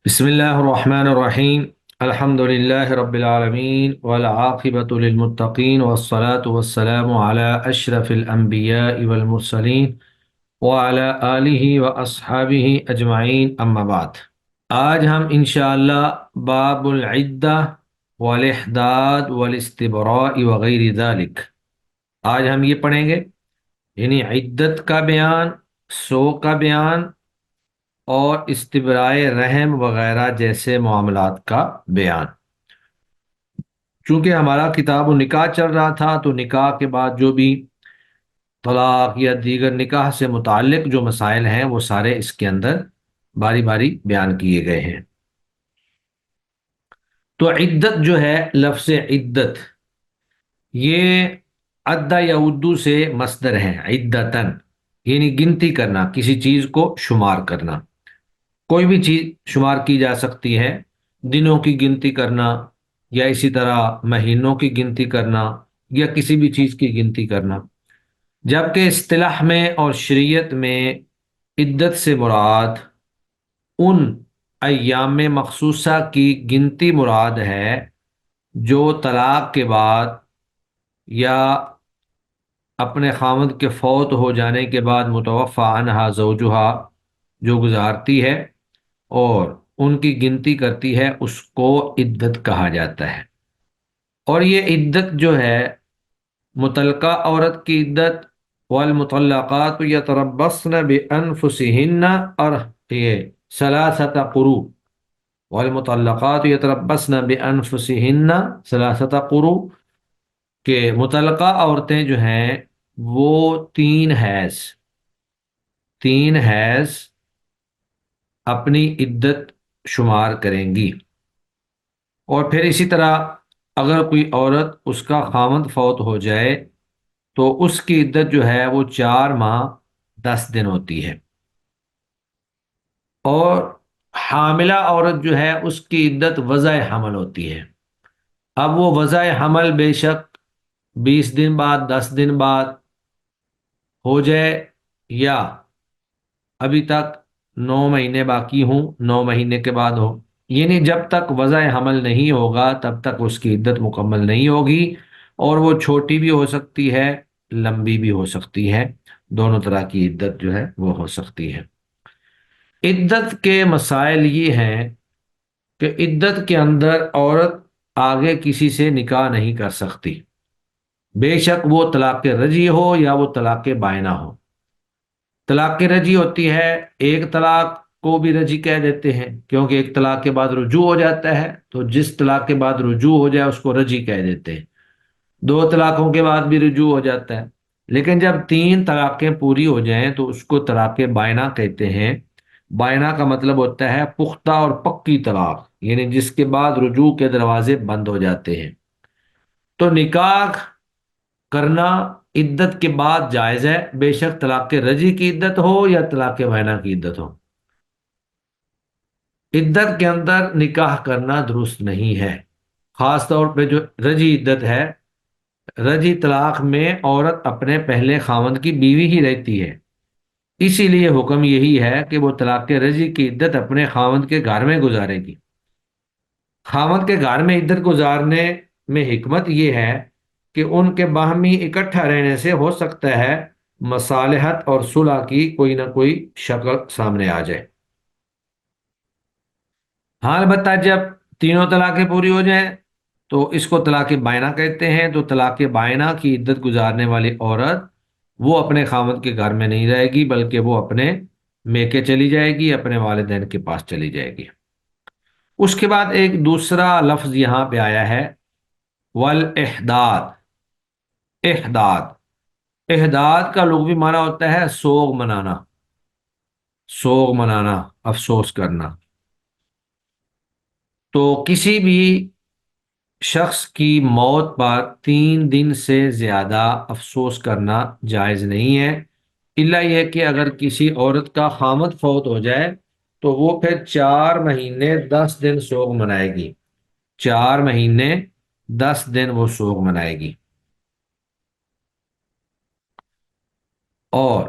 بسم اللہ الرحمن الرحیم الحمد للہ رب العالمین والعاقبۃ للمتقین والصلاة والسلام علی اشرف الانبیاء والمرسلین وعلی آلہ واصحابہ اجمعین اما بعد۔ آج ہم انشاءاللہ باب العدہ والاحداد والاستبراء وغیر ذلک، آج ہم یہ پڑھیں گے، یعنی عدت کا بیان، سو کا بیان اور استبرائے رحم وغیرہ جیسے معاملات کا بیان۔ چونکہ ہمارا کتاب و نکاح چل رہا تھا تو نکاح کے بعد جو بھی طلاق یا دیگر نکاح سے متعلق جو مسائل ہیں وہ سارے اس کے اندر باری باری بیان کیے گئے ہیں۔ تو عدت جو ہے، لفظ عدت یہ عدہ یا اردو سے مصدر ہے، عدتن یعنی گنتی کرنا، کسی چیز کو شمار کرنا۔ کوئی بھی چیز شمار کی جا سکتی ہے، دنوں کی گنتی کرنا یا اسی طرح مہینوں کی گنتی کرنا یا کسی بھی چیز کی گنتی کرنا۔ جبکہ اصطلاح میں اور شریعت میں عدت سے مراد ان ایام مخصوصہ کی گنتی مراد ہے جو طلاق کے بعد یا اپنے خاوند کے فوت ہو جانے کے بعد متوفی عنہا زوجہا جو گزارتی ہے اور ان کی گنتی کرتی ہے، اس کو عدت کہا جاتا ہے۔ اور یہ عدت جو ہے، مطلقہ عورت کی عدت، والمطلقات یتربصن بانفسہن، اور یہ ثلاثۃ قروء، والمطلقات یتربصن بانفسہن ثلاثۃ قروء، کہ مطلقہ عورتیں جو ہیں وہ تین حیض اپنی عدت شمار کریں گی۔ اور پھر اسی طرح اگر کوئی عورت، اس کا خاوند فوت ہو جائے تو اس کی عدت جو ہے وہ 4 ماہ 10 دن ہوتی ہے۔ اور حاملہ عورت جو ہے اس کی عدت وضع حمل ہوتی ہے۔ اب وہ وضع حمل بے شک 20 دن بعد، 10 دن بعد ہو جائے یا ابھی تک 9 مہینے باقی ہوں، 9 مہینے کے بعد ہو، یعنی جب تک وضع حمل نہیں ہوگا تب تک اس کی عدت مکمل نہیں ہوگی۔ اور وہ چھوٹی بھی ہو سکتی ہے، لمبی بھی ہو سکتی ہے، دونوں طرح کی عدت جو ہے وہ ہو سکتی ہے۔ عدت کے مسائل یہ ہیں کہ عدت کے اندر عورت آگے کسی سے نکاح نہیں کر سکتی، بے شک وہ طلاق رجعی ہو یا وہ طلاق بائنہ ہو۔ طلاق رجعی ہوتی ہے، ایک طلاق کو بھی رجعی کہہ دیتے ہیں کیونکہ ایک طلاق کے بعد رجوع ہو جاتا ہے، تو جس طلاق کے بعد رجوع ہو جائے اس کو رجعی کہہ دیتے ہیں۔ 2 طلاقوں کے بعد بھی رجوع ہو جاتا ہے، لیکن جب 3 طلاقیں پوری ہو جائیں تو اس کو طلاق بائنہ کہتے ہیں۔ بائنہ کا مطلب ہوتا ہے پختہ اور پکی طلاق، یعنی جس کے بعد رجوع کے دروازے بند ہو جاتے ہیں۔ تو نکاح کرنا عدت کے بعد جائز ہے، بے شک طلاق رجعی کی عدت ہو یا طلاق بائنہ کی عدت ہو۔ عدت کے اندر نکاح کرنا درست نہیں ہے، خاص طور پہ جو رجعی عدت ہے۔ رجعی طلاق میں عورت اپنے پہلے خاوند کی بیوی ہی رہتی ہے، اسی لیے حکم یہی ہے کہ وہ طلاق رجعی کی عدت اپنے خاوند کے گھر میں گزارے گی۔ خاوند کے گھر میں عدت گزارنے میں حکمت یہ ہے کہ ان کے باہمی اکٹھا رہنے سے ہو سکتا ہے مصالحت اور صلح کی کوئی نہ کوئی شکل سامنے آ جائے۔ ہاں البتہ جب تینوں طلاقیں پوری ہو جائیں تو اس کو طلاق بائنہ کہتے ہیں۔ تو طلاق بائنہ کی عدت گزارنے والی عورت وہ اپنے خاوند کے گھر میں نہیں رہے گی، بلکہ وہ اپنے میکے چلی جائے گی، اپنے والدین کے پاس چلی جائے گی۔ اس کے بعد ایک دوسرا لفظ یہاں پہ آیا ہے، والاحداد۔ احداد، احداد کا لغوی معنی ہوتا ہے سوگ منانا، سوگ منانا، افسوس کرنا۔ تو کسی بھی شخص کی موت پر 3 دن سے زیادہ افسوس کرنا جائز نہیں ہے، الا یہ کہ اگر کسی عورت کا خامد فوت ہو جائے تو وہ پھر 4 مہینے 10 دن سوگ منائے گی، 4 مہینے 10 دن وہ سوگ منائے گی۔ اور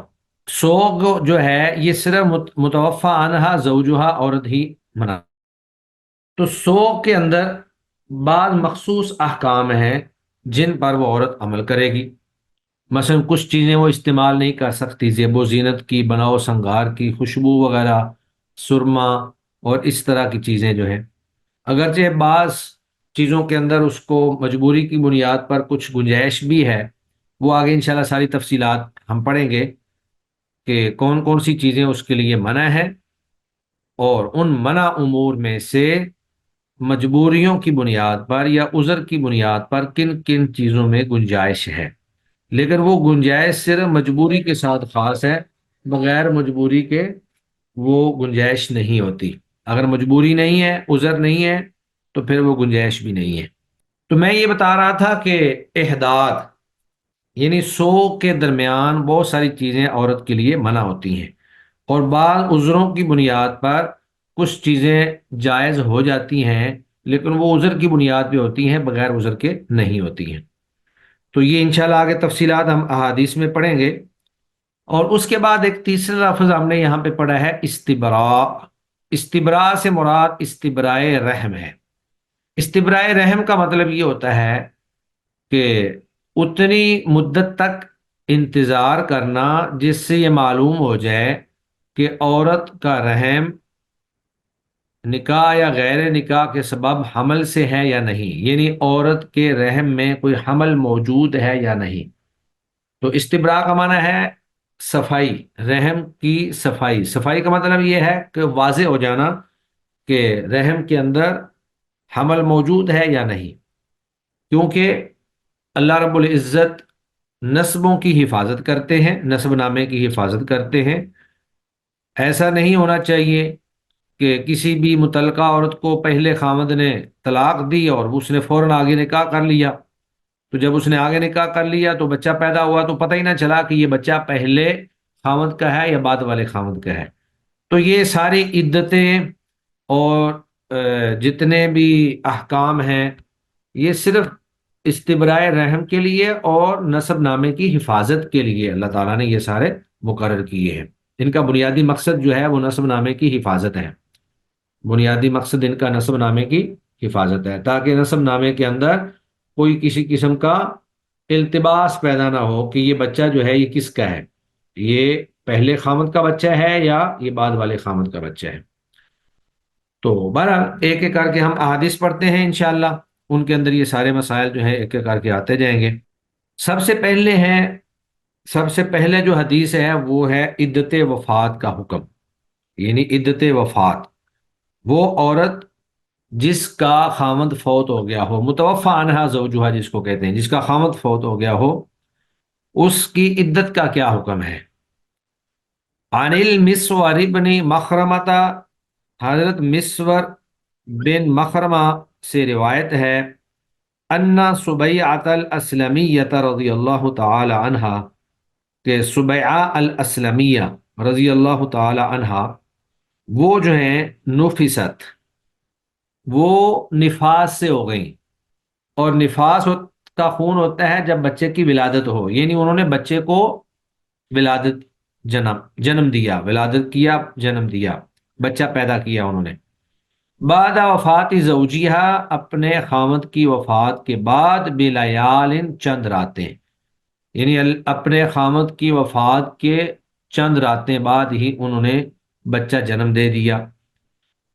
سوگ جو ہے یہ صرف متوفی عنہا زوجہا عورت ہی منا تو 100 کے اندر بعض مخصوص احکام ہیں جن پر وہ عورت عمل کرے گی۔ مثلا کچھ چیزیں وہ استعمال نہیں کر سکتی، زیب و زینت کی، بناؤ سنگار کی، خوشبو وغیرہ، سرما اور اس طرح کی چیزیں جو ہیں۔ اگرچہ بعض چیزوں کے اندر اس کو مجبوری کی بنیاد پر کچھ گنجائش بھی ہے، وہ آگے انشاءاللہ ساری تفصیلات ہم پڑھیں گے کہ کون کون سی چیزیں اس کے لیے منع ہے، اور ان منع امور میں سے مجبوریوں کی بنیاد پر یا عذر کی بنیاد پر کن کن چیزوں میں گنجائش ہے۔ لیکن وہ گنجائش صرف مجبوری کے ساتھ خاص ہے، بغیر مجبوری کے وہ گنجائش نہیں ہوتی۔ اگر مجبوری نہیں ہے، عذر نہیں ہے، تو پھر وہ گنجائش بھی نہیں ہے۔ تو میں یہ بتا رہا تھا کہ احداد یعنی 100 کے درمیان بہت ساری چیزیں عورت کے لیے منع ہوتی ہیں، اور بعض عذروں کی بنیاد پر کچھ چیزیں جائز ہو جاتی ہیں، لیکن وہ عذر کی بنیاد پہ ہوتی ہیں، بغیر عذر کے نہیں ہوتی ہیں۔ تو یہ انشاءاللہ آگے تفصیلات ہم احادیث میں پڑھیں گے۔ اور اس کے بعد ایک تیسرا لفظ ہم نے یہاں پہ پڑھا ہے استبراء۔ استبراء سے مراد استبراء رحم ہے۔ استبراء رحم کا مطلب یہ ہوتا ہے کہ اتنی مدت تک انتظار کرنا جس سے یہ معلوم ہو جائے کہ عورت کا رحم نکاح یا غیر نکاح کے سبب حمل سے ہے یا نہیں، یعنی عورت کے رحم میں کوئی حمل موجود ہے یا نہیں۔ تو استبراء کا معنی ہے صفائی، رحم کی صفائی۔ صفائی کا مطلب یہ ہے کہ واضح ہو جانا کہ رحم کے اندر حمل موجود ہے یا نہیں، کیونکہ اللہ رب العزت نسبوں کی حفاظت کرتے ہیں، نسب نامے کی حفاظت کرتے ہیں۔ ایسا نہیں ہونا چاہیے کہ کسی بھی متعلقہ عورت کو پہلے خامد نے طلاق دی اور اس نے فوراً آگے نکاح کر لیا، تو جب اس نے آگے نکاح کر لیا تو بچہ پیدا ہوا تو پتہ ہی نہ چلا کہ یہ بچہ پہلے خامد کا ہے یا بعد والے خامد کا ہے۔ تو یہ ساری عدتیں اور جتنے بھی احکام ہیں، یہ صرف استبراء رحم کے لیے اور نسب نامے کی حفاظت کے لیے اللہ تعالیٰ نے یہ سارے مقرر کیے ہیں۔ ان کا بنیادی مقصد جو ہے وہ نسب نامے کی حفاظت ہے۔ بنیادی مقصد ان کا نسب نامے کی حفاظت ہے، تاکہ نسب نامے کے اندر کوئی کسی قسم کا التباس پیدا نہ ہو کہ یہ بچہ جو ہے یہ کس کا ہے، یہ پہلے خامد کا بچہ ہے یا یہ بعد والے خامد کا بچہ ہے۔ تو بہرحال ایک ایک کر کے ہم احادیث پڑھتے ہیں انشاءاللہ، ان کے اندر یہ سارے مسائل جو ہیں ایک ایک کر کے آتے جائیں گے۔ سب سے پہلے سب سے پہلے جو حدیث ہے وہ ہے عدت وفات کا حکم، یعنی عدت وفات وہ عورت جس کا خامد فوت ہو گیا ہو، متوفی عنہا زوجہا جس کو کہتے ہیں، جس کا خامد فوت ہو گیا ہو، اس کی عدت کا کیا حکم ہے۔ عن المسور بن مخرمہ، حضرت مسور بن مخرمہ سے روایت ہے، ان سبیعۃ الاسلمیۃ رضی اللہ تعالی عنہا، کہ سبیعہ الاسلمیہ رضی اللہ تعالی عنہا وہ جو ہیں نفست، وہ نفاس سے ہو گئیں، اور نفاس کا خون ہوتا ہے جب بچے کی ولادت ہو، یعنی انہوں نے بچے کو ولادت جنم دیا، ولادت کیا، جنم دیا، بچہ پیدا کیا انہوں نے۔ بعد وفات زوجیہ، اپنے خامد کی وفات کے بعد، بلیال، چند راتیں، یعنی اپنے خامد کی وفات کے چند راتیں بعد ہی انہوں نے بچہ جنم دے دیا۔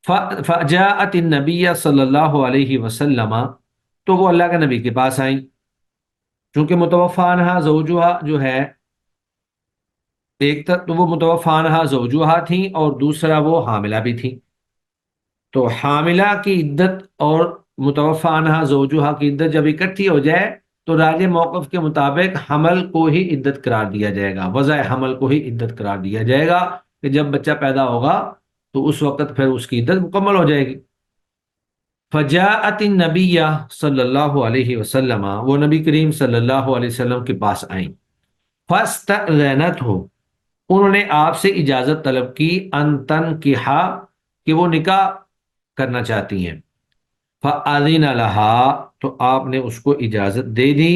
فجاءت النبی صلی اللہ علیہ وسلم، تو وہ اللہ کے نبی کے پاس آئیں، چونکہ متوفی عنہا زوجہا جو ہے، ایک تو وہ متوفی عنہا زوجہا تھیں اور دوسرا وہ حاملہ بھی تھیں۔ تو حاملہ کی عدت اور متوفی عنہا زوجہا کی عدت جب اکٹھی ہو جائے تو راجح موقف کے مطابق حمل کو ہی عدت قرار دیا جائے گا، وضع حمل کو ہی عدت قرار دیا جائے گا، کہ جب بچہ پیدا ہوگا تو اس وقت پھر اس کی عدت مکمل ہو جائے گی۔ فجاءت النبی صلی اللہ علیہ وسلم، وہ نبی کریم صلی اللہ علیہ وسلم کے پاس آئیں۔ فاستأذنتہ، انہوں نے آپ سے اجازت طلب کی، ان تنکحا، کہ وہ نکاح کرنا چاہتی ہیں۔ فأذن لها، تو آپ نے اس کو اجازت دے دی۔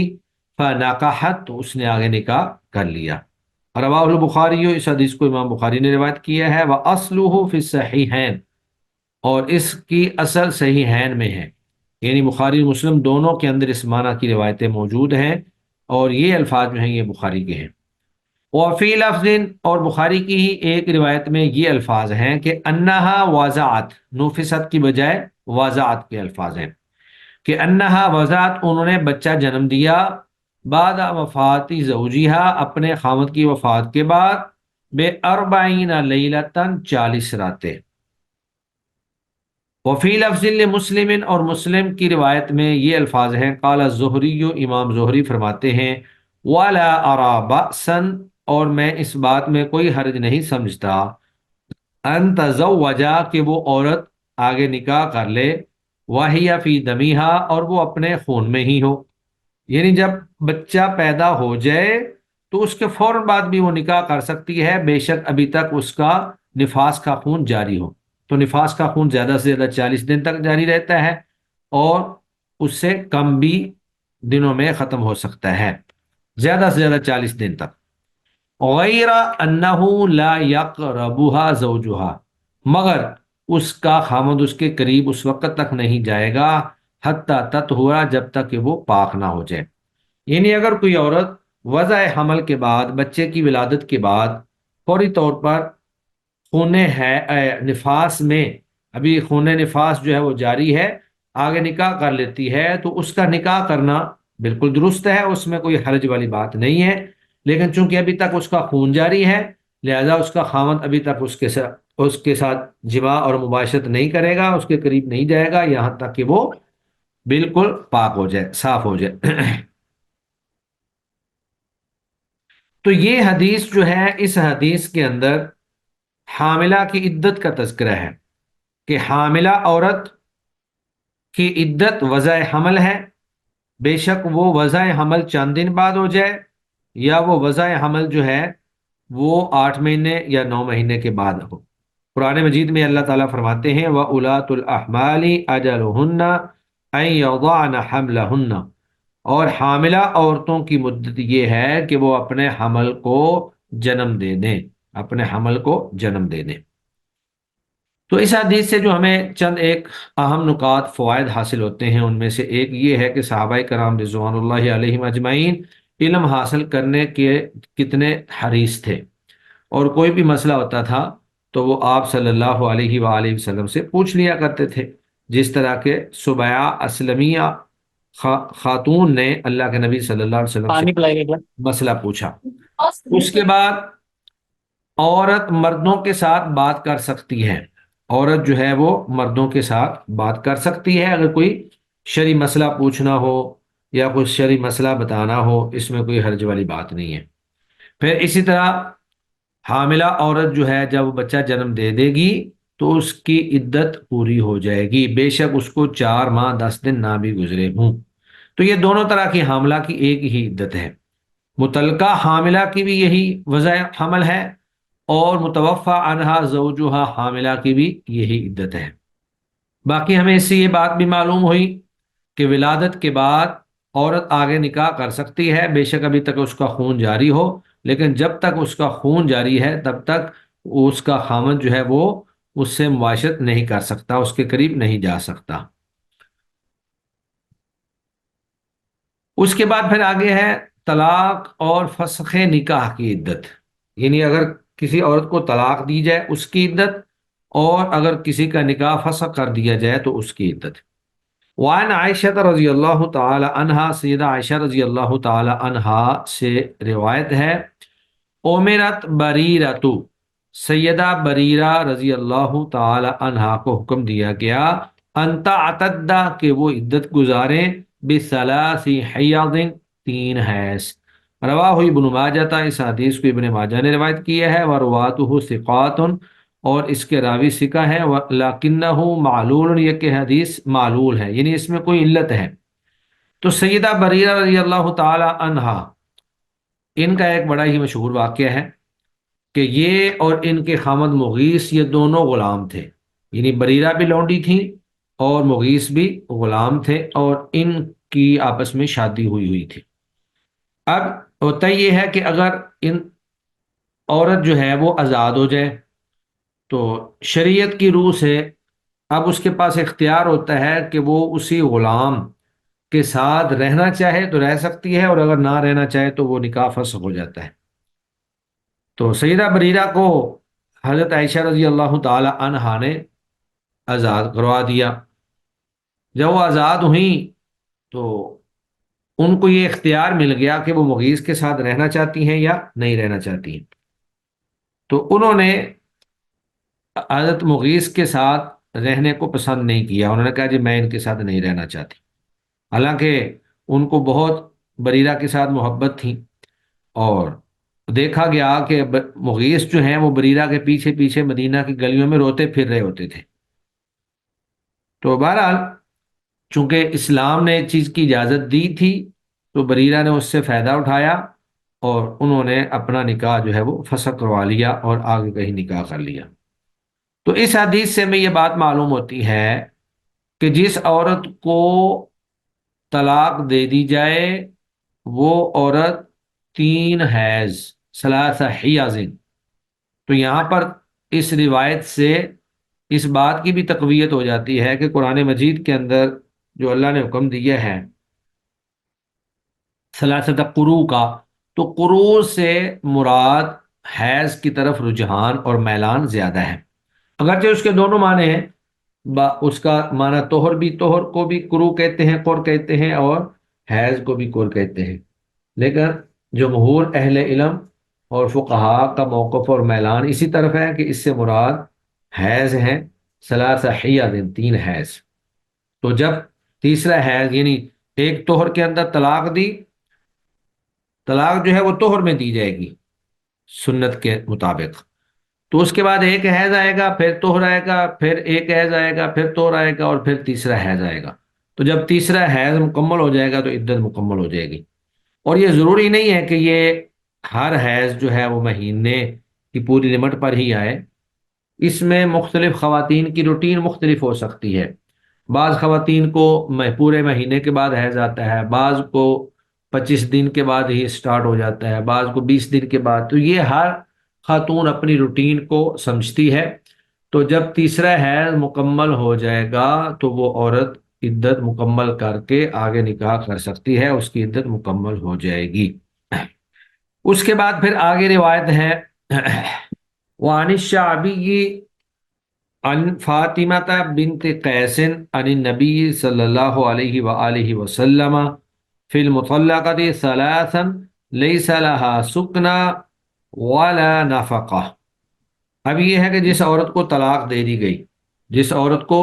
فنکحت، تو اس نے آگے نکاح کر لیا۔ رواہ البخاری، اس حدیث کو امام بخاری نے روایت کیا ہے۔ وَأَصْلُهُ فِي الصَّحِيحَيْن، اور اس کی اصل صحیحین میں ہے، یعنی بخاری مسلم دونوں کے اندر اس معنی کی روایتیں موجود ہیں، اور یہ الفاظ جو ہیں یہ بخاری کے ہیں۔ وفی لفظ، اور بخاری کی ہی ایک روایت میں یہ الفاظ ہیں کہ انہا وضعت، نفست کی بجائے وضعت کے الفاظ ہیں کہ انہا وضعت، انہوں نے بچہ جنم دیا، بعد وفات زوجیہا، اپنے خاوند کی وفات کے بعد، بے اربعین لیلتن، 40 راتیں۔ وفی لفظ لمسلم، اور مسلم کی روایت میں یہ الفاظ ہیں، قال الزہری، امام زہری فرماتے ہیں، ولا ارى بأسا، اور میں اس بات میں کوئی حرج نہیں سمجھتا، ان تزوجا، کہ وہ عورت آگے نکاح کر لے، وہی فی دمیہا، اور وہ اپنے خون میں ہی ہو، یعنی جب بچہ پیدا ہو جائے تو اس کے فوراً بعد بھی وہ نکاح کر سکتی ہے، بے شک ابھی تک اس کا نفاس کا خون جاری ہو۔ تو نفاس کا خون زیادہ سے زیادہ 40 دن تک جاری رہتا ہے، اور اس سے کم بھی دنوں میں ختم ہو سکتا ہے، زیادہ سے زیادہ 40 دن تک۔ غیر انہ لا یقربها زوجها، مگر اس کا خامد اس کے قریب اس وقت تک نہیں جائے گا، حتی تطہر، جب تک کہ وہ پاک نہ ہو جائے۔ یعنی اگر کوئی عورت وضع حمل کے بعد، بچے کی ولادت کے بعد، فوری طور پر خون ہے نفاس میں، ابھی خون نفاس جو ہے وہ جاری ہے، آگے نکاح کر لیتی ہے، تو اس کا نکاح کرنا بالکل درست ہے، اس میں کوئی حرج والی بات نہیں ہے، لیکن چونکہ ابھی تک اس کا خون جاری ہے، لہذا اس کا خاوند ابھی تک اس کے ساتھ جماع اور مباشرت نہیں کرے گا، اس کے قریب نہیں جائے گا، یہاں تک کہ وہ بالکل پاک ہو جائے، صاف ہو جائے۔ تو یہ حدیث جو ہے، اس حدیث کے اندر حاملہ کی عدت کا تذکرہ ہے کہ حاملہ عورت کی عدت وضع حمل ہے، بے شک وہ وضع حمل چند دن بعد ہو جائے، یا وہ وضع حمل جو ہے وہ 8 مہینے یا 9 مہینے کے بعد ہو۔ قرآن مجید میں اللہ تعالیٰ فرماتے ہیں وَأُولَاتُ الْأَحْمَالِ أَجَلُهُنَّ أَن يَضَعْنَ حَمْلَهُنَّ، اور حاملہ عورتوں کی مدت یہ ہے کہ وہ اپنے حمل کو جنم دے دیں، اپنے حمل کو جنم دے دیں۔ تو اس حدیث سے جو ہمیں چند ایک اہم نکات فوائد حاصل ہوتے ہیں، ان میں سے ایک یہ ہے کہ صحابہ کرام رضوان اللہ علیہم اجمعین علم حاصل کرنے کے کتنے حریص تھے، اور کوئی بھی مسئلہ ہوتا تھا تو وہ آپ صلی اللہ علیہ وآلہ وسلم سے پوچھ لیا کرتے تھے، جس طرح کہ سبیعہ اسلمیہ خاتون نے اللہ کے نبی صلی اللہ علیہ وسلم سے پانی پلائیے گا۔ مسئلہ پوچھا۔ اس کے بعد عورت مردوں کے ساتھ بات کر سکتی ہے، عورت جو ہے وہ مردوں کے ساتھ بات کر سکتی ہے اگر کوئی شرعی مسئلہ پوچھنا ہو یا کوئی شرعی مسئلہ بتانا ہو، اس میں کوئی حرج والی بات نہیں ہے۔ پھر اسی طرح حاملہ عورت جو ہے جب بچہ جنم دے دے گی تو اس کی عدت پوری ہو جائے گی، بے شک اس کو 4 ماہ 10 دن نہ بھی گزرے ہوں۔ تو یہ دونوں طرح کی حاملہ کی ایک ہی عدت ہے، متعلقہ حاملہ کی بھی یہی وضع حمل ہے، اور متوفی عنہا زوجہا حاملہ کی بھی یہی عدت ہے۔ باقی ہمیں اس سے یہ بات بھی معلوم ہوئی کہ ولادت کے بعد عورت آگے نکاح کر سکتی ہے، بے شک ابھی تک اس کا خون جاری ہو، لیکن جب تک اس کا خون جاری ہے تب تک اس کا خامد جو ہے وہ اس سے مباشرت نہیں کر سکتا، اس کے قریب نہیں جا سکتا۔ اس کے بعد پھر آگے ہے طلاق اور فسخ نکاح کی عدت، یعنی اگر کسی عورت کو طلاق دی جائے اس کی عدت، اور اگر کسی کا نکاح فسخ کر دیا جائے تو اس کی عدت۔ وعن عائشہ رضی اللہ تعالی عنہا، سیدہ عائشہ رضی اللہ تعالی عنہا سے روایت ہے، امرت بریرۃ، سیدہ بریرہ رضی اللہ تعالی عنہا کو حکم دیا گیا، ان تعتدہ، کہ وہ عدت گزاریں، بثلاث حیض، 3 حیض۔ رواہ ابن ماجہ، اس حدیث کو ابن ماجہ نے روایت کیا ہے، ورواۃہ ثقات، اور اس کے راوی ثقہ ہے، لیکنہ معلول، یہ کہ حدیث معلول ہے، یعنی اس میں کوئی علت ہے۔ تو سیدہ بریرہ رضی اللہ تعالی عنہا، ان کا ایک بڑا ہی مشہور واقعہ ہے کہ یہ اور ان کے خامد مغیث، یہ دونوں غلام تھے، یعنی بریرہ بھی لونڈی تھی اور مغیث بھی غلام تھے، اور ان کی آپس میں شادی ہوئی تھی۔ اب ہوتا یہ ہے کہ اگر ان عورت جو ہے وہ آزاد ہو جائے تو شریعت کی روح سے اب اس کے پاس اختیار ہوتا ہے کہ وہ اسی غلام کے ساتھ رہنا چاہے تو رہ سکتی ہے، اور اگر نہ رہنا چاہے تو وہ نکاح فسخ ہو جاتا ہے۔ تو سیدہ بریرہ کو حضرت عائشہ رضی اللہ تعالی عنہا نے آزاد کروا دیا۔ جب وہ آزاد ہوئیں تو ان کو یہ اختیار مل گیا کہ وہ مغیث کے ساتھ رہنا چاہتی ہیں یا نہیں رہنا چاہتی ہیں۔ تو انہوں نے حضرت مغیث کے ساتھ رہنے کو پسند نہیں کیا، انہوں نے کہا جی میں ان کے ساتھ نہیں رہنا چاہتی، حالانکہ ان کو بہت بریرہ کے ساتھ محبت تھی، اور دیکھا گیا کہ مغیث جو ہیں وہ بریرہ کے پیچھے پیچھے مدینہ کی گلیوں میں روتے پھر رہے ہوتے تھے۔ تو بہرحال چونکہ اسلام نے اس چیز کی اجازت دی تھی تو بریرہ نے اس سے فائدہ اٹھایا، اور انہوں نے اپنا نکاح جو ہے وہ فسخ کروا لیا اور آگے کہیں نکاح کر لیا۔ تو اس حدیث سے ہمیں یہ بات معلوم ہوتی ہے کہ جس عورت کو طلاق دے دی جائے وہ عورت 3 حیض، ثلاثہ حیض، تو یہاں پر اس روایت سے اس بات کی بھی تقویت ہو جاتی ہے کہ قرآن مجید کے اندر جو اللہ نے حکم دیا ہے ثلاثۃ قروء کا، تو قروء سے مراد حیض کی طرف رجحان اور میلان زیادہ ہے، اگرچہ اس کے دونوں معنی ہیں۔ اس کا معنی طہر بھی، طہر کو بھی قروء کہتے ہیں، قر کہتے ہیں، اور حیض کو بھی قر کہتے ہیں، لیکن جمہور اہل علم اور فقہا کا موقف اور میلان اسی طرف ہے کہ اس سے مراد حیض ہیں، ثلاثہ حیض، 3 حیض۔ تو جب تیسرا حیض یعنی ایک طہر کے اندر طلاق دی، طلاق جو ہے وہ طہر میں دی جائے گی سنت کے مطابق، تو اس کے بعد ایک حیض آئے گا، پھر طہر آئے گا، پھر ایک حیض آئے گا، پھر طہر آئے گا، اور پھر تیسرا حیض آئے گا۔ تو جب تیسرا حیض مکمل ہو جائے گا تو عدت مکمل ہو جائے گی۔ اور یہ ضروری نہیں ہے کہ یہ ہر حیض جو ہے وہ مہینے کی پوری لمٹ پر ہی آئے، اس میں مختلف خواتین کی روٹین مختلف ہو سکتی ہے۔ بعض خواتین کو پورے مہینے کے بعد حیض آتا ہے، بعض کو 25 دن کے بعد ہی سٹارٹ ہو جاتا ہے، بعض کو 20 دن کے بعد، تو یہ ہر خاتون اپنی روٹین کو سمجھتی ہے۔ تو جب تیسرا حیض مکمل ہو جائے گا تو وہ عورت عدت مکمل کر کے آگے نکاح کر سکتی ہے، اس کی عدت مکمل ہو جائے گی۔ اس کے بعد پھر آگے روایت ہے وعن الشعبی عن فاطمہ بنت قیس عن النبی صلی اللہ علیہ وآلہ وسلم فی المطلقۃ ثلاثا لیس لها سکنا ولا نفقہ۔ اب یہ ہے کہ جس عورت کو طلاق دے دی گئی، جس عورت کو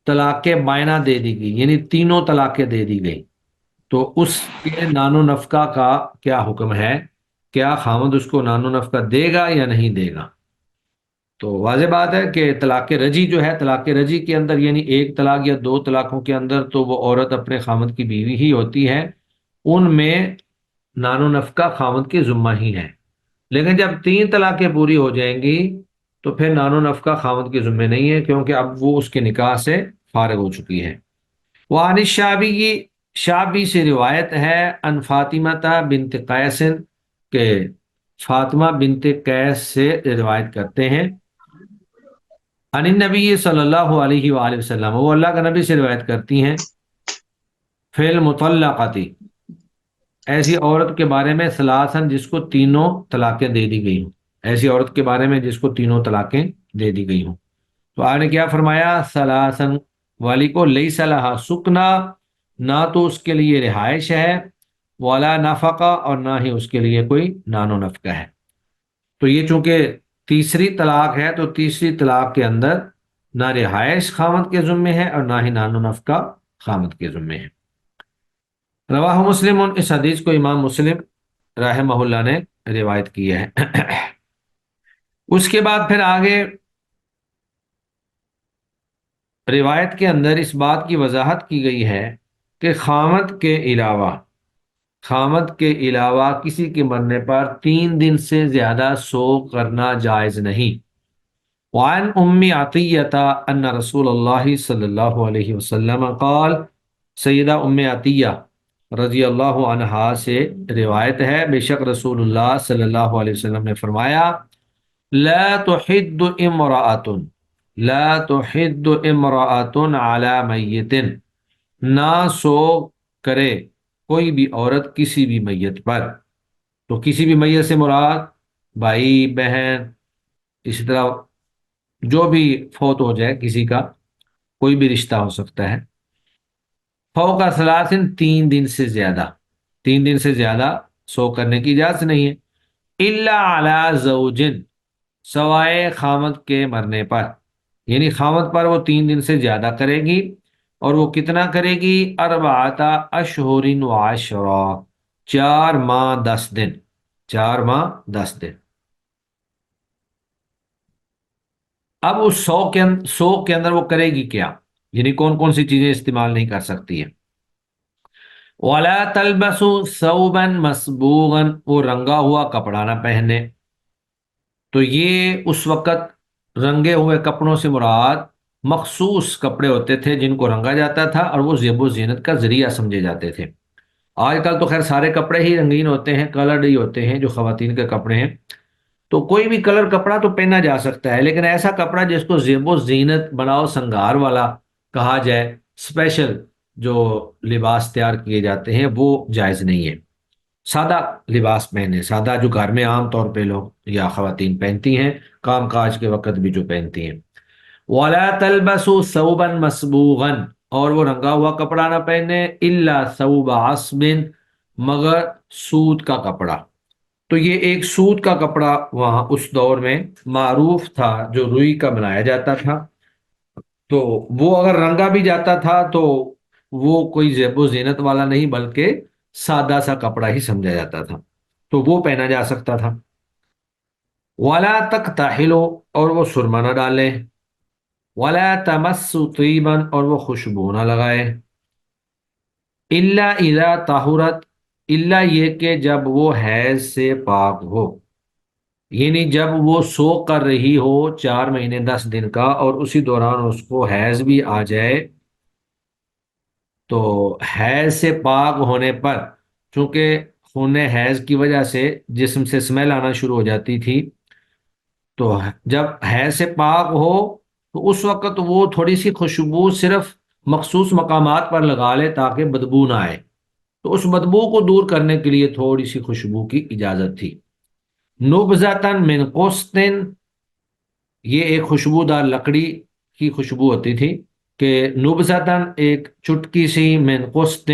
طلاق بائنہ دے دی گئی یعنی تینوں طلاقیں دے دی گئی، تو اس کے نان و نفقہ کا کیا حکم ہے؟ کیا خاوند اس کو نان و نفقہ دے گا یا نہیں دے گا؟ تو واضح بات ہے کہ طلاق رجی جو ہے، طلاق رجی کے اندر یعنی ایک طلاق یا 2 طلاقوں کے اندر تو وہ عورت اپنے خاوند کی بیوی ہی ہوتی ہے، ان میں نان و نفقہ خاوند کے ذمہ ہی ہے۔ لیکن جب 3 طلاقیں پوری ہو جائیں گی تو پھر نان و نفقہ خاوند کے ذمہ نہیں ہے، کیونکہ اب وہ اس کے نکاح سے فارغ ہو چکی ہے۔ وعن الشعبی، شعبی سے روایت ہے، ان فاطمہ بنت قیس، کہ فاطمہ بنت قیس سے روایت کرتے ہیں، عن النبی صلی اللہ علیہ وآلہ وسلم، وہ اللہ کا نبی سے روایت کرتی ہیں، فی المطلقۃ، ایسی عورت کے بارے میں، ثلاثاً جس کو تینوں طلاقیں دے دی گئی ہوں، ایسی عورت کے بارے میں جس کو تینوں طلاقیں دے دی گئی ہوں۔ تو آپ نے کیا فرمایا؟ ثلاثاً والی کو لیس لہا سکنا، نہ تو اس کے لیے رہائش ہے، ولا نفقہ، اور نہ ہی اس کے لیے کوئی نان و نفقہ ہے۔ تو یہ چونکہ تیسری طلاق ہے تو تیسری طلاق کے اندر نہ رہائش خاوند کے ذمے ہے اور نہ ہی نان و نفقہ خاوند کے ذمے ہے۔ رواہ مسلم، اس حدیث کو امام مسلم رحمہ اللہ نے روایت کی ہے۔ اس کے بعد پھر آگے روایت کے اندر اس بات کی وضاحت کی گئی ہے کہ خامد کے علاوہ کسی کے مرنے پر 3 دن سے زیادہ سوگ کرنا جائز نہیں۔ وعن ام عطیہ ان رسول اللہ صلی اللہ علیہ وسلم قال، سیدہ ام عطیہ رضی اللہ عنہا سے روایت ہے، بے شک رسول اللہ صلی اللہ علیہ وسلم نے فرمایا، لا تحد امرأۃ، لا تحد امرأۃ علی میت، نہ سو کرے کوئی بھی عورت کسی بھی میت پر۔ تو کسی بھی میت سے مراد بھائی بہن، اسی طرح جو بھی فوت ہو جائے کسی کا، کوئی بھی رشتہ ہو سکتا ہے۔ فوق ثلاثن، 3 دن سے زیادہ، 3 دن سے زیادہ سو کرنے کی اجازت نہیں ہے۔ الا علی زوجن، سوائے خامد کے مرنے پر، یعنی خامد پر وہ 3 دن سے زیادہ کرے گی، اور وہ کتنا کرے گی؟ 4 اشہر و 10، 4 ماہ 10 دن، 4 ماہ 10 دن۔ اب اس 100 کے اندر وہ کرے گی کیا، یعنی کون کون سی چیزیں استعمال نہیں کر سکتی ہے؟ وَلَا تَلْبَسُوا ثَوْبًا مَصْبُوغًا، وہ رنگا ہوا کپڑا نہ پہنے۔ تو یہ اس وقت رنگے ہوئے کپڑوں سے مراد مخصوص کپڑے ہوتے تھے جن کو رنگا جاتا تھا، اور وہ زیب و زینت کا ذریعہ سمجھے جاتے تھے۔ آج کل تو خیر سارے کپڑے ہی رنگین ہوتے ہیں، کلرڈ ہی ہوتے ہیں جو خواتین کے کپڑے ہیں، تو کوئی بھی کلر کپڑا تو پہنا جا سکتا ہے، لیکن ایسا کپڑا جس کو زیب و زینت بناؤ سنگار والا کہا جائے، اسپیشل جو لباس تیار کیے جاتے ہیں، وہ جائز نہیں ہے۔ سادہ لباس پہنے، سادہ جو گھر میں عام طور پہ لوگ یا خواتین پہنتی ہیں، کام کاج کے وقت بھی جو پہنتی ہیں۔ وَلَا تَلْبَسُوا ثَوْبًا مَصْبُوغًا، اور وہ رنگا ہوا کپڑا نہ پہنے، إِلَّا ثَوْبَ عَصْبٍ، مگر سوت کا کپڑا۔ تو یہ ایک سوت کا کپڑا وہاں اس دور میں معروف تھا جو روئی کا بنایا جاتا تھا، تو وہ اگر رنگا بھی جاتا تھا تو وہ کوئی زیب و زینت والا نہیں بلکہ سادہ سا کپڑا ہی سمجھا جاتا تھا، تو وہ پہنا جا سکتا تھا۔ وَلَا تَقْتَحِلُوا، اور وہ سرما نہ ڈالے۔ وَلَا تَمَسُّوا طِيبًا، اور وہ خوشبو نہ لگائے۔ إِلَّا إِذَا طَهُرَتْ، الا یہ کہ جب وہ حیض سے پاک ہو، یعنی جب وہ سو کر رہی ہو 4 مہینے 10 دن کا، اور اسی دوران اس کو حیض بھی آ جائے، تو حیض سے پاک ہونے پر، چونکہ خون حیض کی وجہ سے جسم سے اسمیل آنا شروع ہو جاتی تھی، تو جب حیض سے پاک ہو تو اس وقت وہ تھوڑی سی خوشبو صرف مخصوص مقامات پر لگا لے تاکہ بدبو نہ آئے، تو اس بدبو کو دور کرنے کے لیے تھوڑی سی خوشبو کی اجازت تھی۔ نبذتاً من قسط، یہ ایک خوشبودار لکڑی کی خوشبو ہوتی تھی، کہ نبذتاً ایک چٹکی سی، من قسط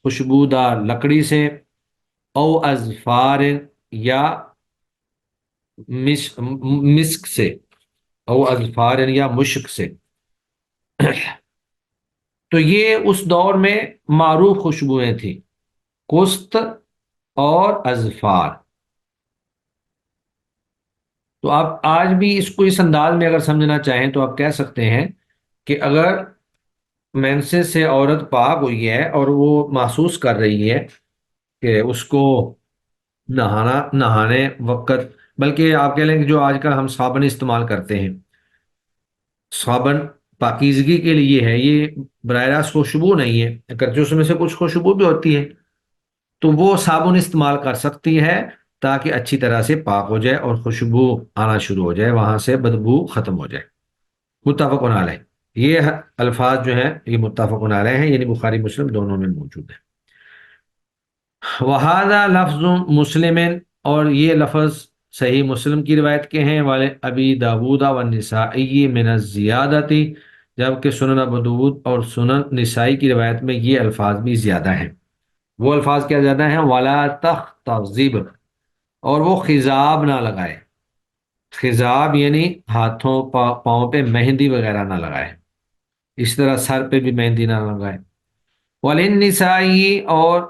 خوشبودار لکڑی سے، او اظفار یا مسک سے، او اظفار یا مشک سے۔ تو یہ اس دور میں معروف خوشبوئیں تھیں، قسط اور اظفار۔ تو آپ آج بھی اس کو اس انداز میں اگر سمجھنا چاہیں تو آپ کہہ سکتے ہیں کہ اگر مینسس سے عورت پاک ہوئی ہے اور وہ محسوس کر رہی ہے کہ اس کو نہانے وقت، بلکہ آپ کہہ لیں کہ جو آج کل ہم صابن استعمال کرتے ہیں، صابن پاکیزگی کے لیے ہے، یہ براہ راست خوشبو نہیں ہے، اگرچہ اس میں سے کچھ خوشبو بھی ہوتی ہے، تو وہ صابن استعمال کر سکتی ہے تاکہ اچھی طرح سے پاک ہو جائے اور خوشبو آنا شروع ہو جائے، وہاں سے بدبو ختم ہو جائے۔ متفق علیہ، یہ الفاظ جو ہیں یہ متفق علیہ ہیں، یعنی بخاری مسلم دونوں میں موجود ہیں۔ وہذا لفظ مسلم، اور یہ لفظ صحیح مسلم کی روایت کے ہیں، والے ابی داود والنسائی من الزیادتی، جبکہ سنن ابو داود اور سنن نسائی کی روایت میں یہ الفاظ بھی زیادہ ہیں۔ وہ الفاظ کیا زیادہ ہیں؟ ولا تخضب، اور وہ خضاب نہ لگائے۔ خضاب یعنی ہاتھوں پاؤں پہ مہندی وغیرہ نہ لگائے، اس طرح سر پہ بھی مہندی نہ لگائے۔ وللنسائی، اور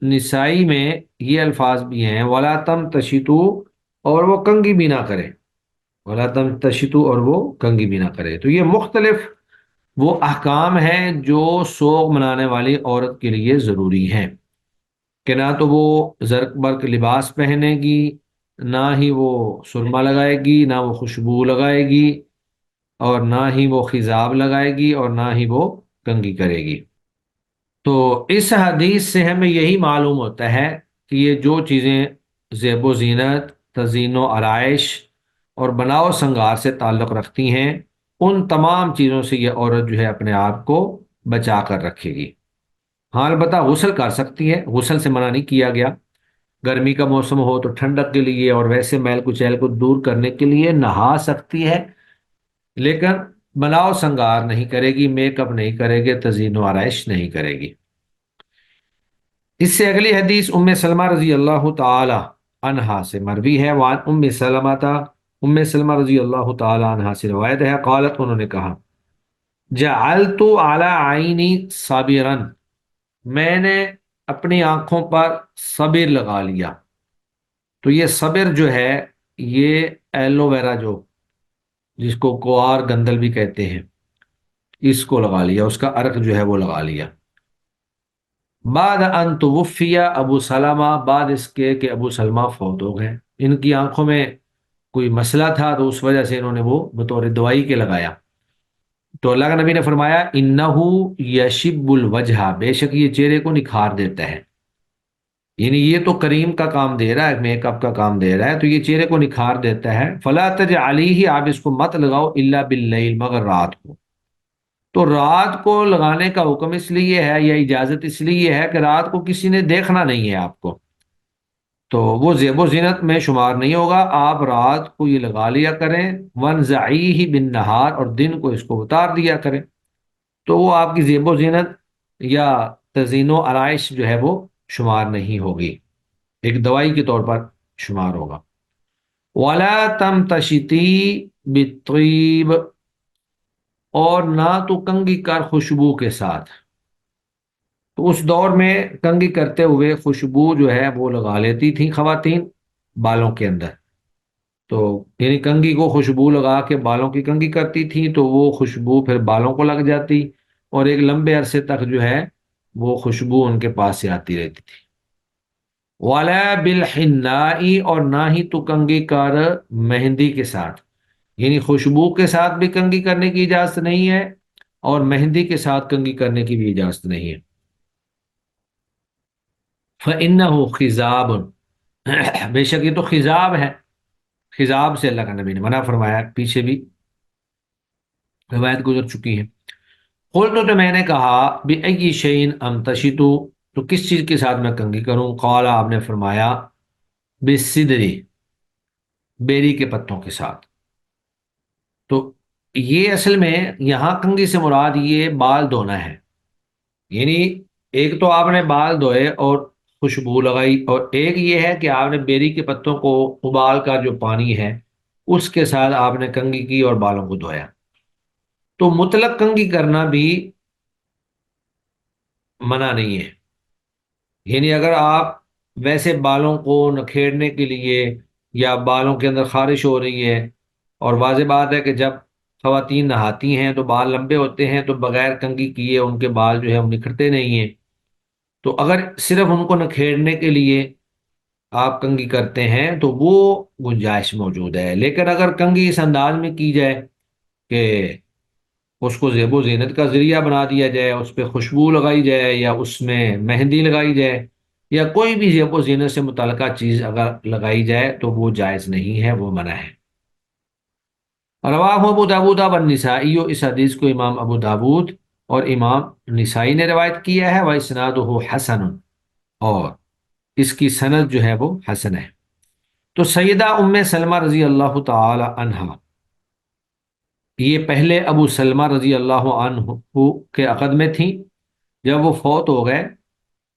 نسائی میں یہ الفاظ بھی ہیں، ولا تم تشتو، اور وہ کنگھی بھی نہ کرے، ولا تم تشتو، اور وہ کنگھی بھی نہ کرے۔ تو یہ مختلف وہ احکام ہیں جو سوگ منانے والی عورت کے لیے ضروری ہیں، کہ نہ تو وہ زرق برق لباس پہنے گی، نہ ہی وہ سرما لگائے گی، نہ وہ خوشبو لگائے گی، اور نہ ہی وہ خضاب لگائے گی، اور نہ ہی وہ کنگھی کرے گی۔ تو اس حدیث سے ہمیں یہی معلوم ہوتا ہے کہ یہ جو چیزیں زیب و زینت، تزئین و آرائش اور بناؤ سنگار سے تعلق رکھتی ہیں، ان تمام چیزوں سے یہ عورت جو ہے اپنے آپ کو بچا کر رکھے گی۔ ہاں البتہ غسل کر سکتی ہے، غسل سے منع نہیں کیا گیا، گرمی کا موسم ہو تو ٹھنڈک کے لیے اور ویسے میل کچیل کو دور کرنے کے لیے نہا سکتی ہے، لیکن بلاؤ سنگار نہیں کرے گی، میک اپ نہیں کرے گی، تزئین و آرائش نہیں کرے گی۔ اس سے اگلی حدیث ام سلمہ رضی اللہ تعالی عنہا سے مروی ہے، وعن ام سلمہ رضی اللہ تعالی عنہا سے روایت ہے، قالت انہوں نے کہا جعلت علی عینی صابرا، میں نے اپنی آنکھوں پر صبر لگا لیا۔ تو یہ صبر جو ہے یہ ایلو ویرا جو جس کو کوار گندل بھی کہتے ہیں، اس کو لگا لیا، اس کا عرق جو ہے وہ لگا لیا۔ بعد ان توفی ابو سلمہ، بعد اس کے کہ ابو سلمہ فوت ہو گئے، ان کی آنکھوں میں کوئی مسئلہ تھا تو اس وجہ سے انہوں نے وہ بطور دوائی کے لگایا۔ تو اللہ کا نبی نے فرمایا انہو یشب الوجہ، بے شک یہ چہرے کو نکھار دیتا ہے، یعنی یہ تو کریم کا کام دے رہا ہے، میک اپ کا کام دے رہا ہے، تو یہ چہرے کو نکھار دیتا ہے۔ فلا تجعلیہ، آپ اس کو مت لگاؤ الا باللیل، مگر رات کو۔ تو رات کو لگانے کا حکم اس لیے ہے یا اجازت اس لیے ہے کہ رات کو کسی نے دیکھنا نہیں ہے آپ کو، تو وہ زیب و زینت میں شمار نہیں ہوگا، آپ رات کو یہ لگا لیا کریں، وانزعیہ بالنہار، اور دن کو اس کو اتار دیا کریں، تو وہ آپ کی زیب و زینت یا تزئین و آرائش جو ہے وہ شمار نہیں ہوگی، ایک دوائی کے طور پر شمار ہوگا۔ وَلَا تَمْتَشِطِي بِالطِّيبِ، اور نہ تو کنگھی کر خوشبو کے ساتھ۔ تو اس دور میں کنگھی کرتے ہوئے خوشبو جو ہے وہ لگا لیتی تھیں خواتین بالوں کے اندر، تو یعنی کنگھی کو خوشبو لگا کے بالوں کی کنگھی کرتی تھی تو وہ خوشبو پھر بالوں کو لگ جاتی اور ایک لمبے عرصے تک جو ہے وہ خوشبو ان کے پاس سے آتی رہتی تھی۔ وَلَا بِالْحِنَّاءِ، اور نہ ہی تو کنگھی کر مہندی کے ساتھ، یعنی خوشبو کے ساتھ بھی کنگھی کرنے کی اجازت نہیں ہے اور مہندی کے ساتھ کنگھی کرنے کی بھی اجازت نہیں ہے۔ فَإِنَّهُ خِذَابٌ، بے شک یہ تو خذاب ہے، خذاب سے اللہ کا نبی نے منع فرمایا، پیچھے بھی روایت گزر چکی ہے۔ قلت، تو میں نے کہا بِأَيِّ شَيْءٍ أَمْتَشِطُ، تو کس چیز کے ساتھ میں کنگھی کروں؟ قال، آپ نے فرمایا بِالسِّدْرِ، بیری کے پتوں کے ساتھ۔ تو یہ اصل میں یہاں کنگھی سے مراد یہ بال دھونا ہے، یعنی ایک تو آپ نے بال دھوئے اور خوشبو لگائی، اور ایک یہ ہے کہ آپ نے بیری کے پتوں کو ابال کا جو پانی ہے اس کے ساتھ آپ نے کنگھی کی اور بالوں کو دھویا۔ تو مطلق کنگھی کرنا بھی منع نہیں ہے، یعنی اگر آپ ویسے بالوں کو نکھیڑنے کے لیے یا بالوں کے اندر خارش ہو رہی ہے، اور واضح بات ہے کہ جب خواتین نہاتی ہیں تو بال لمبے ہوتے ہیں تو بغیر کنگھی کیے ان کے بال جو ہے وہ نکھرتے نہیں ہیں، تو اگر صرف ان کو نکھیڑنے کے لیے آپ کنگھی کرتے ہیں تو وہ گنجائش موجود ہے، لیکن اگر کنگھی اس انداز میں کی جائے کہ اس کو زیب و زینت کا ذریعہ بنا دیا جائے، اس پہ خوشبو لگائی جائے یا اس میں مہندی لگائی جائے یا کوئی بھی زیب و زینت سے متعلقہ چیز اگر لگائی جائے تو وہ جائز نہیں ہے، وہ منع ہے۔ رواہ ابو داود والنسائی، اس حدیث کو امام ابو داود اور امام نسائی نے روایت کیا ہے، واسنادہ حسن، اور اس کی سند جو ہے وہ حسن ہے۔ تو سیدہ ام سلمہ رضی اللہ تعالی عنہا، یہ پہلے ابو سلمہ رضی اللہ عنہ کے عقد میں تھیں، جب وہ فوت ہو گئے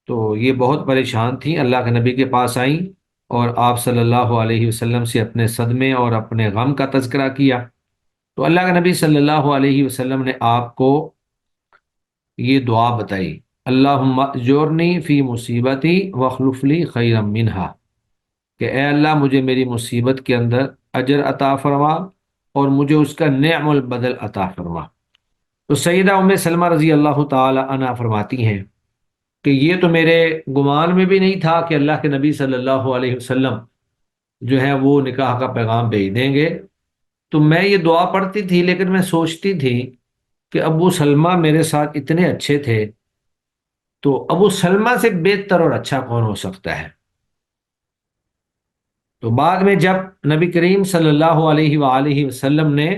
تو یہ بہت پریشان تھیں، اللہ کے نبی کے پاس آئیں اور آپ صلی اللہ علیہ وسلم سے اپنے صدمے اور اپنے غم کا تذکرہ کیا، تو اللہ کے نبی صلی اللہ علیہ وسلم نے آپ کو یہ دعا بتائی، اللہم اجرنی فی مصیبتی واخلف لی خیرا منہا، کہ اے اللہ مجھے میری مصیبت کے اندر اجر عطا فرما اور مجھے اس کا نعم البدل عطا فرما۔ تو سیدہ ام سلمہ رضی اللہ تعالی عنہا فرماتی ہیں کہ یہ تو میرے گمان میں بھی نہیں تھا کہ اللہ کے نبی صلی اللہ علیہ وسلم جو ہے وہ نکاح کا پیغام بھیج دیں گے، تو میں یہ دعا پڑھتی تھی لیکن میں سوچتی تھی کہ ابو سلمہ میرے ساتھ اتنے اچھے تھے، تو ابو سلمہ سے بہتر اور اچھا کون ہو سکتا ہے؟ تو بعد میں جب نبی کریم صلی اللہ علیہ وآلہ وسلم نے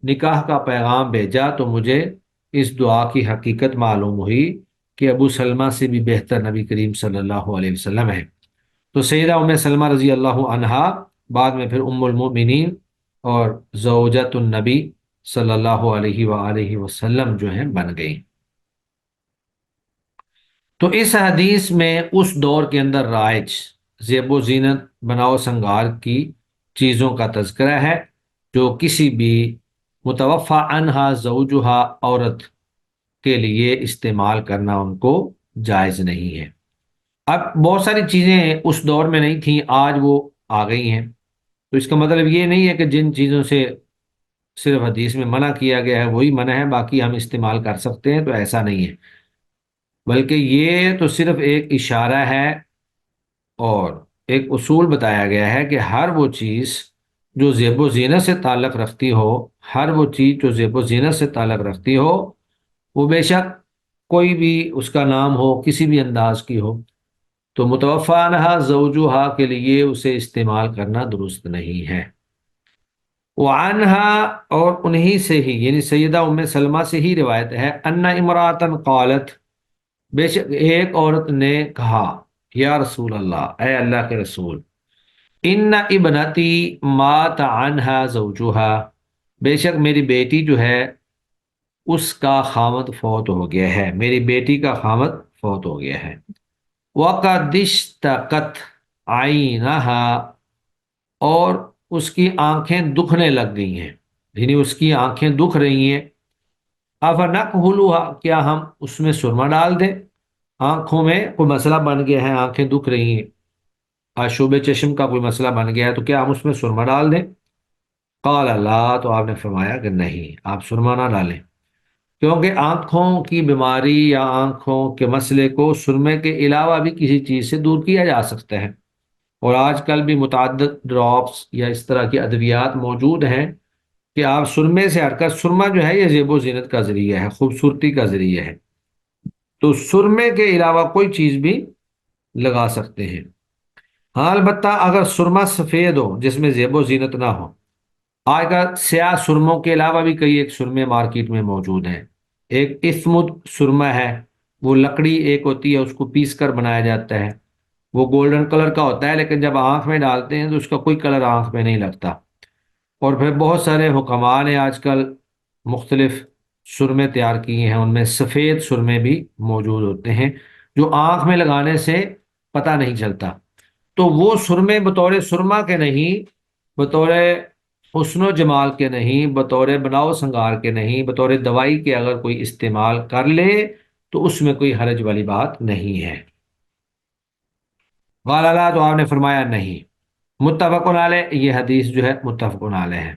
نکاح کا پیغام بھیجا تو مجھے اس دعا کی حقیقت معلوم ہوئی کہ ابو سلمہ سے بھی بہتر نبی کریم صلی اللہ علیہ وسلم ہے۔ تو سیدہ ام سلمہ رضی اللہ عنہا بعد میں پھر ام المؤمنین اور زوجۃ النبی صلی اللہ علیہ وآلہ وسلم جو ہیں بن گئی۔ تو اس حدیث میں اس دور کے اندر رائج زیب و زینت بناؤ سنگار کی چیزوں کا تذکرہ ہے جو کسی بھی متوفی عنہا زوجہا عورت کے لیے استعمال کرنا ان کو جائز نہیں ہے۔ اب بہت ساری چیزیں اس دور میں نہیں تھیں، آج وہ آ گئی ہیں، تو اس کا مطلب یہ نہیں ہے کہ جن چیزوں سے صرف حدیث میں منع کیا گیا ہے وہی منع ہے، باقی ہم استعمال کر سکتے ہیں، تو ایسا نہیں ہے، بلکہ یہ تو صرف ایک اشارہ ہے اور ایک اصول بتایا گیا ہے کہ ہر وہ چیز جو زیب و زینت سے تعلق رکھتی ہو، ہر وہ چیز جو زیب و زینت سے تعلق رکھتی ہو، وہ بے شک کوئی بھی اس کا نام ہو، کسی بھی انداز کی ہو، تو متوفی عنہا زوجہا کے لیے اسے استعمال کرنا درست نہیں ہے۔ وعنہا اور انہی سے ہی یعنی سیدہ ام سلمہ سے ہی روایت ہے، ان امراتن قالت بے شک ایک عورت نے کہا، یا رسول اللہ، اے اللہ کے رسول، ان ابنتی مات عنہا زوجہا، بے شک میری بیٹی جو ہے اس کا خاوند فوت ہو گیا ہے، میری بیٹی کا خاوند فوت ہو گیا ہے۔ وَقَدِ اشْتَكَتْ عَيْنَهَا، اور اس کی آنکھیں دکھنے لگ گئی ہیں، یعنی اس کی آنکھیں دکھ رہی ہیں۔ أَفَنَكْحُلُهَا، کیا ہم اس میں سرما ڈال دیں؟ آنکھوں میں کوئی مسئلہ بن گیا ہے، آنکھیں دکھ رہی ہیں، آشوب چشم کا کوئی مسئلہ بن گیا ہے، تو کیا ہم اس میں سرما ڈال دیں؟ قال اللہ، تو آپ نے فرمایا کہ نہیں، آپ سرما نہ ڈالیں، کیونکہ آنکھوں کی بیماری یا آنکھوں کے مسئلے کو سرمے کے علاوہ بھی کسی چیز سے دور کیا جا سکتا ہے، اور آج کل بھی متعدد ڈراپس یا اس طرح کی ادویات موجود ہیں کہ آپ سرمے سے ہٹ کر، سرما جو ہے یہ زیب و زینت کا ذریعہ ہے، خوبصورتی کا ذریعہ ہے، تو سرمے کے علاوہ کوئی چیز بھی لگا سکتے ہیں۔ ہاں البتہ اگر سرما سفید ہو جس میں زیب و زینت نہ ہو، آج کل سیاہ سرموں کے علاوہ بھی کئی ایک سرمے مارکیٹ میں موجود ہیں، ایک اسمت سرما ہے، وہ لکڑی ایک ہوتی ہے، اس کو پیس کر بنایا جاتا ہے، وہ گولڈن کلر کا ہوتا ہے، لیکن جب آنکھ میں ڈالتے ہیں تو اس کا کوئی کلر آنکھ میں نہیں لگتا۔ اور پھر بہت سارے حکماء نے آج کل مختلف سرمے تیار کیے ہیں، ان میں سفید سرمے بھی موجود ہوتے ہیں جو آنکھ میں لگانے سے پتہ نہیں چلتا، تو وہ سرمے بطور سرما کے نہیں، بطور حسن و جمال کے نہیں، بطور بناؤ سنگار کے نہیں، بطور دوائی کے اگر کوئی استعمال کر لے تو اس میں کوئی حرج والی بات نہیں ہے۔ قال اللہ، تو آپ نے فرمایا نہیں۔ متفق علیہ، یہ حدیث جو ہے متفق علیہ ہے۔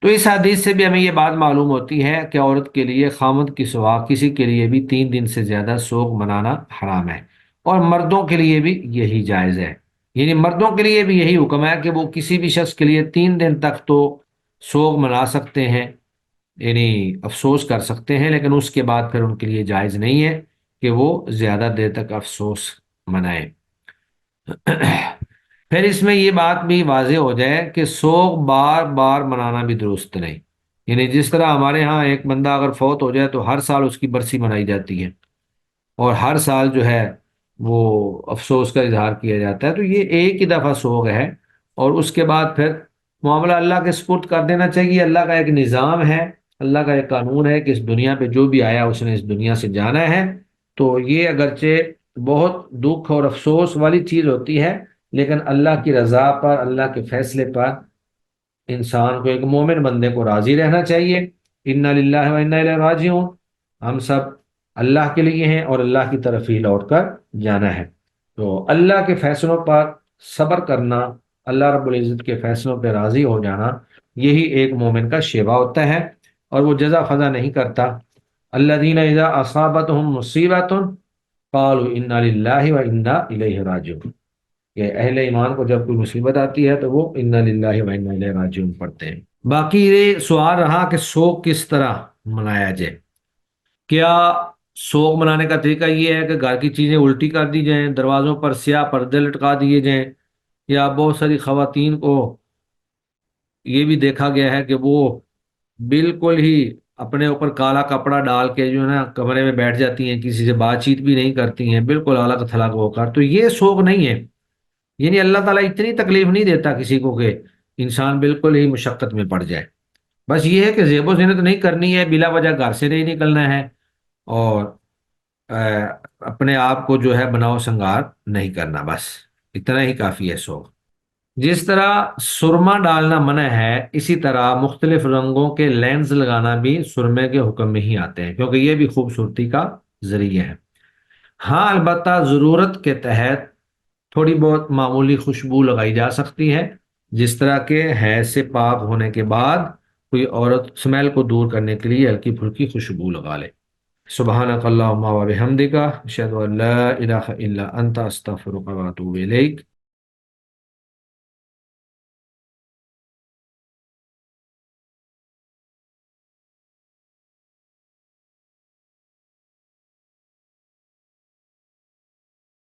تو اس حدیث سے بھی ہمیں یہ بات معلوم ہوتی ہے کہ عورت کے لیے خامد کی سوا کسی کے لیے بھی 3 دن سے زیادہ سوگ منانا حرام ہے، اور مردوں کے لیے بھی یہی جائز ہے، یعنی مردوں کے لیے بھی یہی حکم ہے کہ وہ کسی بھی شخص کے لیے 3 دن تک تو سوگ منا سکتے ہیں، یعنی افسوس کر سکتے ہیں، لیکن اس کے بعد پھر ان کے لیے جائز نہیں ہے کہ وہ زیادہ دیر تک افسوس منائیں۔ پھر اس میں یہ بات بھی واضح ہو جائے کہ سوگ بار بار منانا بھی درست نہیں، یعنی جس طرح ہمارے ہاں ایک بندہ اگر فوت ہو جائے تو ہر سال اس کی برسی منائی جاتی ہے اور ہر سال جو ہے وہ افسوس کا اظہار کیا جاتا ہے، تو یہ ایک ہی دفعہ سوگ ہے اور اس کے بعد پھر معاملہ اللہ کے سپرد کر دینا چاہیے۔ اللہ کا ایک نظام ہے، اللہ کا ایک قانون ہے کہ اس دنیا پہ جو بھی آیا اس نے اس دنیا سے جانا ہے، تو یہ اگرچہ بہت دکھ اور افسوس والی چیز ہوتی ہے، لیکن اللہ کی رضا پر، اللہ کے فیصلے پر انسان کو، ایک مومن بندے کو راضی رہنا چاہیے۔ انا للہ و انا الیہ راجعون، ہم سب اللہ کے لیے ہیں اور اللہ کی طرف ہی لوٹ کر جانا ہے، تو اللہ کے فیصلوں پر صبر کرنا، اللہ رب العزت کے فیصلوں پہ راضی ہو جانا، یہی ایک مومن کا شیوا ہوتا ہے، اور وہ جزا فضا نہیں کرتا۔ الذین اذا اصابتهم مصیبۃ قالوا انا للہ و انا الیہ راجعون، کہ اہل ایمان کو جب کوئی مصیبت آتی ہے تو وہ انا للہ و انا الیہ راجعون پڑھتے ہیں۔ باقی یہ سوال رہا کہ سوگ کس طرح منایا جائے۔ کیا سوگ منانے کا طریقہ یہ ہے کہ گھر کی چیزیں الٹی کر دی جائیں، دروازوں پر سیاہ پردے لٹکا دیے جائیں، یا بہت ساری خواتین کو یہ بھی دیکھا گیا ہے کہ وہ بالکل ہی اپنے اوپر کالا کپڑا ڈال کے جو ہے نا کمرے میں بیٹھ جاتی ہیں، کسی سے بات چیت بھی نہیں کرتی ہیں، بالکل الگ تھلگ ہو کر، تو یہ شوق نہیں ہے۔ یعنی اللہ تعالیٰ اتنی تکلیف نہیں دیتا کسی کو کہ انسان بالکل ہی مشقت میں پڑ جائے۔ بس یہ ہے کہ زیب و زینت نہیں کرنی ہے، بلا وجہ گھر سے نہیں نکلنا ہے، اور اپنے آپ کو جو ہے بناؤ سنگار نہیں کرنا، بس اتنا ہی کافی ہے شوق۔ جس طرح سرما ڈالنا منع ہے، اسی طرح مختلف رنگوں کے لینز لگانا بھی سرمے کے حکم میں ہی آتے ہیں، کیونکہ یہ بھی خوبصورتی کا ذریعہ ہے۔ ہاں البتہ ضرورت کے تحت تھوڑی بہت معمولی خوشبو لگائی جا سکتی ہے، جس طرح کہ حیض سے پاک ہونے کے بعد کوئی عورت اسمیل کو دور کرنے کے لیے ہلکی پھلکی خوشبو لگا لے۔ سبحانک اللہم و بحمدک، اشہد ان لا الہ الا انت، استغفرک و اتوب الیک۔